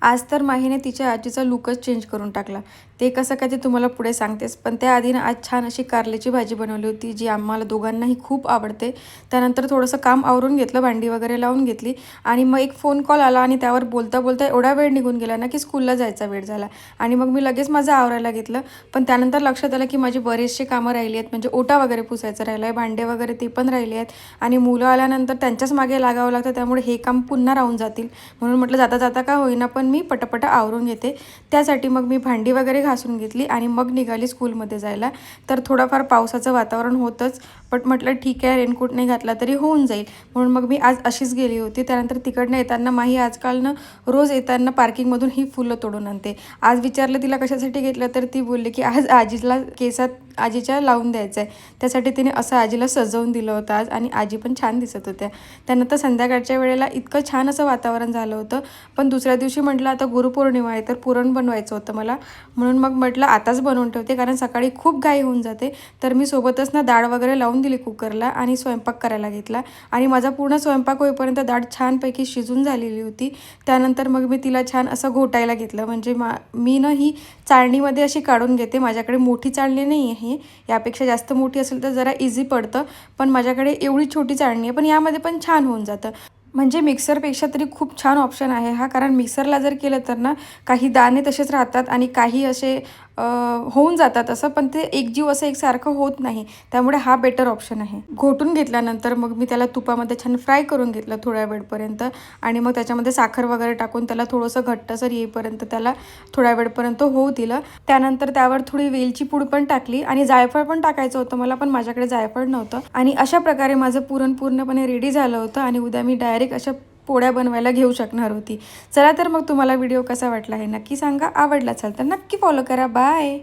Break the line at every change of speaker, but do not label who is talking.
आज तर माहीने तिच्या आजीचा लूकच चेंज करून टाकला. ते कसं काय ते तुम्हाला पुढे सांगतेच. पण त्याआधी ना आज छान अशी कारल्याची भाजी बनवली होती, जी आम्हाला दोघांनाही खूप आवडते. त्यानंतर थोडंसं काम आवरून घेतलं, भांडी वगैरे लावून घेतली आणि मग एक फोन कॉल आला आणि त्यावर बोलता बोलता एवढा वेळ निघून गेला ना, की स्कूलला जायचा वेळ झाला आणि मग मी लगेच माझं आवरायला घेतलं. पण त्यानंतर लक्षात आलं, की माझी बरेचशी कामं राहिली आहेत. म्हणजे ओटा वगैरे पुसायचा राहिला आहे, भांडे वगैरे ते पण राहिले आहेत आणि मुलं आल्यानंतर त्यांच्याच मागे लागावं लागतं. त्यामुळे हे काम पुन्हा राहून जातील. म्हणून म्हटलं जाता जाता का होईना पण मी पटापट आवरून घेते. त्यासाठी मग मी भांडी वगैरे घासून घेतली आणि मग निघाली स्कूलमध्ये जायला. तर थोडंफार पावसाचं वातावरण होतंच, पण म्हटलं ठीक आहे रेनकोट नाही घातला तरी होऊन जाईल. म्हणून मग मी आज अशीच गेली होती. त्यानंतर तिकडनं येताना माही आजकाल ना रोज येताना पार्किंगमधून ही फुलं तोडून आणते. आज विचारलं तिला कशासाठी घेतलं, तर ती बोलली की आज आजीला केसात आजीच्या लावून द्यायचं आहे. त्यासाठी तिने असं आजीला सजवून दिलं होतं आज आणि आजी पण छान दिसत होत्या. त्यानंतर संध्याकाळच्या वेळेला इतकं छान असं वातावरण झालं होतं. पण दुसऱ्या दिवशी म्हटलं आता गुरुपौर्णिमा आहे तर पुरण बनवायचं होतं मला. म्हणून मग म्हटलं आताच बनवून ठेवते, कारण सकाळी खूप घाई होऊन जाते. तर मी सोबतच ना डाळ वगैरे लावून दिली कुकरला आणि स्वयंपाक करायला घेतला आणि माझा पूर्ण स्वयंपाक होईपर्यंत डाळ छानपैकी शिजून झालेली होती. त्यानंतर मग मी तिला छान असं घोटायला घेतलं. म्हणजे मी ना ही चाळणीमध्ये अशी काढून घेते. माझ्याकडे मोठी चाळणी नाही आहे, यापेक्षा जास्त मोठी असेल तर जरा इझी पडतं. पण माझ्याकडे एवढी छोटी चाळणी आहे, पण यामध्ये पण छान होऊन जातं. म्हणजे मिक्सरपेक्षा तरी खूप छान ऑप्शन आहे हा. कारण मिक्सरला जर केलं तर ना काही दाणे तसेच राहतात आणि काही असे होऊन जातात असं, पण ते एकजीव असं एकसारखं होत नाही. त्यामुळे हा बेटर ऑप्शन आहे. घोटून घेतल्यानंतर मग मी त्याला तुपामध्ये छान फ्राय करून घेतलं थोड्या वेळपर्यंत आणि मग त्याच्यामध्ये साखर वगैरे टाकून त्याला थोडंसं घट्टसर येईपर्यंत त्याला थोड्या वेळपर्यंत होऊ दिलं. त्यानंतर त्यावर थोडी वेलची पूड पण टाकली आणि जायफळ पण टाकायचं होतं मला, पण माझ्याकडे जायफळ नव्हतं. आणि अशा प्रकारे माझं पुरण पूर्णपणे रेडी झालं होतं आणि उद्या मी डायरेक्ट अशा पोळ्या बनवायला घेऊ शकणार होती. चला तर मग तुम्हाला व्हिडिओ कसा वाटला हे नक्की सांगा. आवडला असेल तर नक्की फॉलो करा. बाय.